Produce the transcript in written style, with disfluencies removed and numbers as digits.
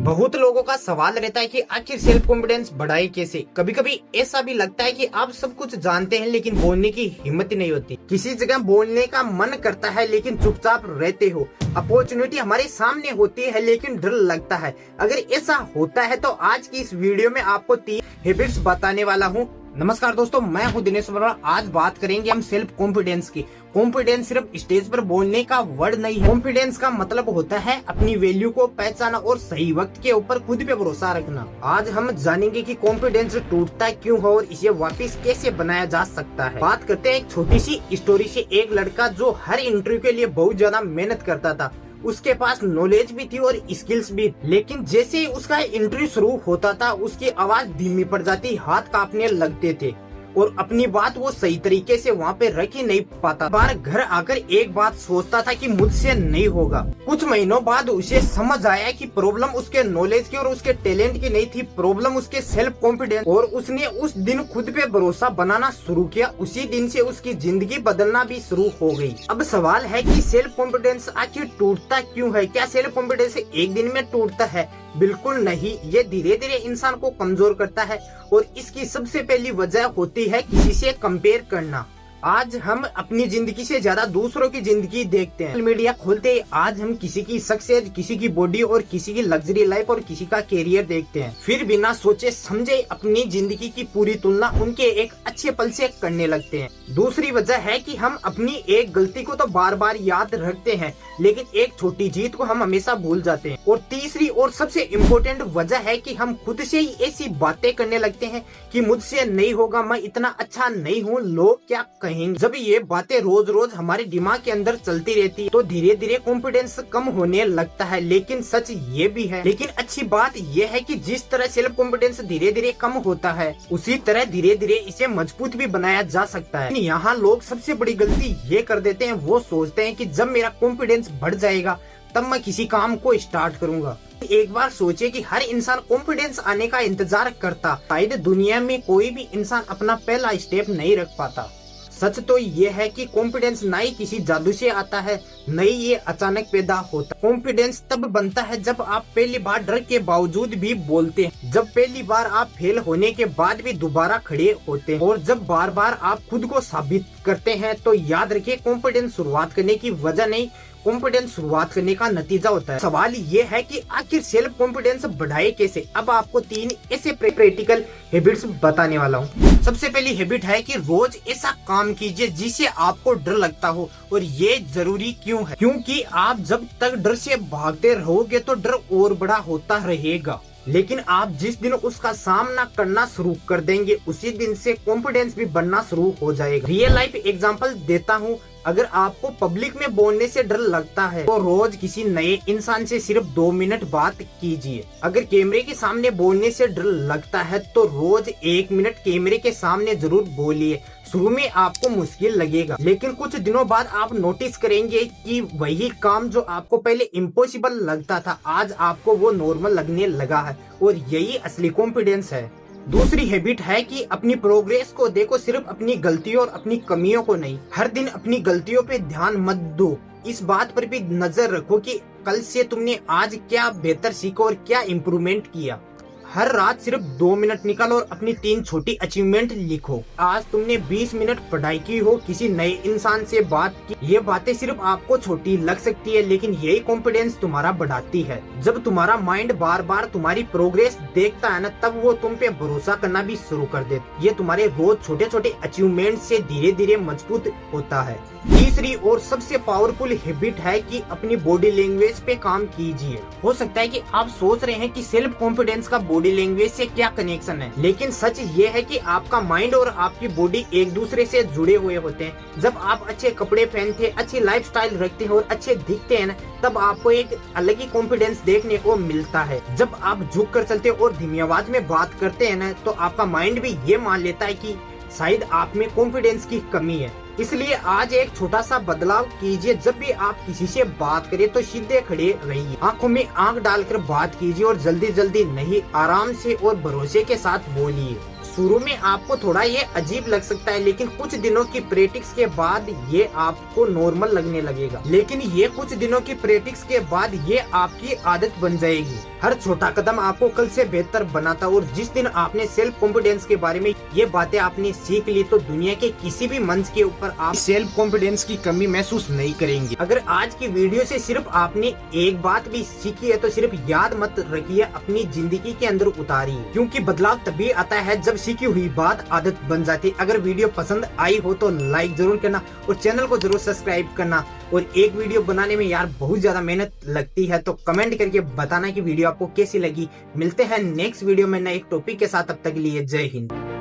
बहुत लोगों का सवाल रहता है कि आखिर सेल्फ कॉन्फिडेंस बढ़ाए कैसे। कभी कभी ऐसा भी लगता है कि आप सब कुछ जानते हैं लेकिन बोलने की हिम्मत ही नहीं होती। किसी जगह बोलने का मन करता है लेकिन चुपचाप रहते हो। अपॉर्चुनिटी हमारे सामने होती है लेकिन डर लगता है। अगर ऐसा होता है तो आज की इस वीडियो में आपको 3 हैबिट्स बताने वाला हूँ। नमस्कार दोस्तों, मैं हूं दिनेश वर्मा। आज बात करेंगे हम सेल्फ कॉन्फिडेंस की। कॉन्फिडेंस सिर्फ स्टेज पर बोलने का वर्ड नहीं है। कॉन्फिडेंस का मतलब होता है अपनी वैल्यू को पहचाना और सही वक्त के ऊपर खुद पे भरोसा रखना। आज हम जानेंगे कि कॉन्फिडेंस टूटता क्यों है और इसे वापस कैसे बनाया जा सकता है। बात करते हैं एक छोटी सी स्टोरी से। एक लड़का जो हर इंटरव्यू के लिए बहुत ज्यादा मेहनत करता था, उसके पास नॉलेज भी थी और स्किल्स भी, लेकिन जैसे ही उसका इंटरव्यू शुरू होता था उसकी आवाज धीमी पड़ जाती, हाथ कांपने लगते थे और अपनी बात वो सही तरीके से वहाँ पे रख ही नहीं पाता। बार घर आकर एक बात सोचता था कि मुझसे नहीं होगा। कुछ महीनों बाद उसे समझ आया कि प्रॉब्लम उसके नॉलेज की और उसके टैलेंट की नहीं थी, प्रॉब्लम उसके सेल्फ कॉन्फिडेंस। और उसने उस दिन खुद पे भरोसा बनाना शुरू किया। उसी दिन से उसकी जिंदगी बदलना भी शुरू हो गई। अब सवाल है कि सेल्फ कॉन्फिडेंस आखिर टूटता क्यों है? क्या सेल्फ कॉन्फिडेंस एक दिन में टूटता है? बिल्कुल नहीं, ये धीरे धीरे इंसान को कमजोर करता है और इसकी सबसे पहली वजह होती है किसी से कंपेयर करना। आज हम अपनी जिंदगी से ज्यादा दूसरों की जिंदगी देखते हैं। सोशल मीडिया खोलते ही आज हम किसी की सक्सेस, किसी की बॉडी और किसी की लग्जरी लाइफ और किसी का कैरियर देखते हैं। फिर बिना सोचे समझे अपनी जिंदगी की पूरी तुलना उनके एक अच्छे पल से करने लगते हैं। दूसरी वजह है कि हम अपनी एक गलती को तो बार बार याद रखते हैं लेकिन एक छोटी जीत को हम हमेशा भूल जाते हैं। और तीसरी और सबसे इम्पोर्टेंट वजह है कि हम खुद से ही ऐसी बातें करने लगते हैं कि मुझसे नहीं होगा, मैं इतना अच्छा नहीं हूँ, लोग क्या कहेंगे। जब ये बातें रोज रोज हमारे दिमाग के अंदर चलती रहती है तो धीरे धीरे कॉन्फिडेंस कम होने लगता है। लेकिन सच ये भी है, लेकिन अच्छी बात ये है कि जिस तरह सेल्फ कॉन्फिडेंस धीरे धीरे कम होता है उसी तरह धीरे धीरे इसे मजबूत भी बनाया जा सकता है। यहाँ लोग सबसे बड़ी गलती ये कर देते हैं, वो सोचते हैं कि जब मेरा कॉन्फिडेंस बढ़ जाएगा तब मैं किसी काम को स्टार्ट करूंगा। एक बार सोचिए कि हर इंसान कॉन्फिडेंस आने का इंतजार करता, शायद दुनिया में कोई भी इंसान अपना पहला स्टेप नहीं रख पाता। सच तो ये है कि कॉन्फिडेंस ना ही किसी जादू से आता है, न ही ये अचानक पैदा होता। कॉन्फिडेंस तब बनता है जब आप पहली बार डर के बावजूद भी बोलते हैं, जब पहली बार आप फेल होने के बाद भी दोबारा खड़े होते हैं और जब बार बार आप खुद को साबित करते हैं। तो याद रखिए, कॉन्फिडेंस शुरुआत करने की वजह नहीं, कॉन्फिडेंस शुरुआत करने का नतीजा होता है। सवाल ये है कि आखिर सेल्फ कॉन्फिडेंस बढ़ाए कैसे। अब आपको 3 ऐसे प्रैक्टिकल हैबिट्स बताने वाला हूँ। सबसे पहली हैबिट है कि रोज ऐसा काम कीजिए जिससे आपको डर लगता हो। और ये जरूरी क्यों है? क्योंकि आप जब तक डर से भागते रहोगे तो डर और बड़ा होता रहेगा, लेकिन आप जिस दिन उसका सामना करना शुरू कर देंगे उसी दिन से कॉन्फिडेंस भी बढ़ना शुरू हो जाएगा। रियल लाइफ एग्जांपल देता हूँ। अगर आपको पब्लिक में बोलने से डर लगता है तो रोज किसी नए इंसान से सिर्फ 2 मिनट बात कीजिए। अगर कैमरे के सामने बोलने से डर लगता है तो रोज 1 मिनट कैमरे के सामने जरूर बोलिए। शुरू में आपको मुश्किल लगेगा लेकिन कुछ दिनों बाद आप नोटिस करेंगे कि वही काम जो आपको पहले इम्पॉसिबल लगता था आज आपको वो नॉर्मल लगने लगा है। और यही असली कॉन्फिडेंस है। दूसरी हैबिट है कि अपनी प्रोग्रेस को देखो, सिर्फ अपनी गलतियों और अपनी कमियों को नहीं। हर दिन अपनी गलतियों पे ध्यान मत दो, इस बात पर भी नजर रखो कि कल से तुमने आज क्या बेहतर सीखा और क्या इम्प्रूवमेंट किया। हर रात सिर्फ 2 मिनट निकालो और अपनी 3 छोटी अचीवमेंट लिखो। आज तुमने 20 मिनट पढ़ाई की हो, किसी नए इंसान से बात की। ये बातें सिर्फ आपको छोटी लग सकती है लेकिन यही कॉन्फिडेंस तुम्हारा बढ़ाती है। जब तुम्हारा माइंड बार बार तुम्हारी प्रोग्रेस देखता है ना, तब वो तुम पे भरोसा करना भी शुरू कर देता। ये तुम्हारे रोज छोटे छोटे अचीवमेंट से धीरे धीरे मजबूत होता है। तीसरी और सबसे पावरफुल हैबिट है कि अपनी बॉडी लैंग्वेज पे काम कीजिए। हो सकता है कि आप सोच रहे हैं कि सेल्फ कॉन्फिडेंस का बॉडी लैंग्वेज से क्या कनेक्शन है, लेकिन सच ये है कि आपका माइंड और आपकी बॉडी एक दूसरे से जुड़े हुए होते हैं। जब आप अच्छे कपड़े पहनते हैं, अच्छी लाइफस्टाइल रखते हैं और अच्छे दिखते हैं ना, तब आपको एक अलग ही कॉन्फिडेंस देखने को मिलता है। जब आप झुक कर चलते हैं और धीमी आवाज में बात करते हैं ना, तो आपका माइंड भी ये मान लेता है कि शायद आप में कॉन्फिडेंस की कमी है। इसलिए आज एक छोटा सा बदलाव कीजिए। जब भी आप किसी से बात करें तो सीधे खड़े रहिए, आंखों में आंख डालकर बात कीजिए और जल्दी जल्दी नहीं, आराम से और भरोसे के साथ बोलिए। शुरू में आपको थोड़ा ये अजीब लग सकता है, लेकिन कुछ दिनों की प्रैक्टिस के बाद ये आपको नॉर्मल लगने लगेगा। लेकिन ये कुछ दिनों की प्रैक्टिस के बाद ये आपकी आदत बन जाएगी। हर छोटा कदम आपको कल से बेहतर बनाता, और जिस दिन आपने सेल्फ कॉन्फिडेंस के बारे में ये बातें आपने सीख ली तो दुनिया के किसी भी मंच के ऊपर आप सेल्फ कॉन्फिडेंस की कमी महसूस नहीं करेंगे। अगर आज की वीडियो से सिर्फ आपने एक बात भी सीखी है तो सिर्फ याद मत रखिए, अपनी जिंदगी के अंदर उतारिए, क्योंकि बदलाव तभी आता है जब सीखी हुई बात आदत बन जाती है। अगर वीडियो पसंद आई हो तो लाइक जरूर करना और चैनल को जरूर सब्सक्राइब करना। और एक वीडियो बनाने में यार बहुत ज्यादा मेहनत लगती है, तो कमेंट करके बताना कि वीडियो आपको कैसी लगी। मिलते हैं नेक्स्ट वीडियो में नए एक टॉपिक के साथ, तब तक के लिए जय हिंद।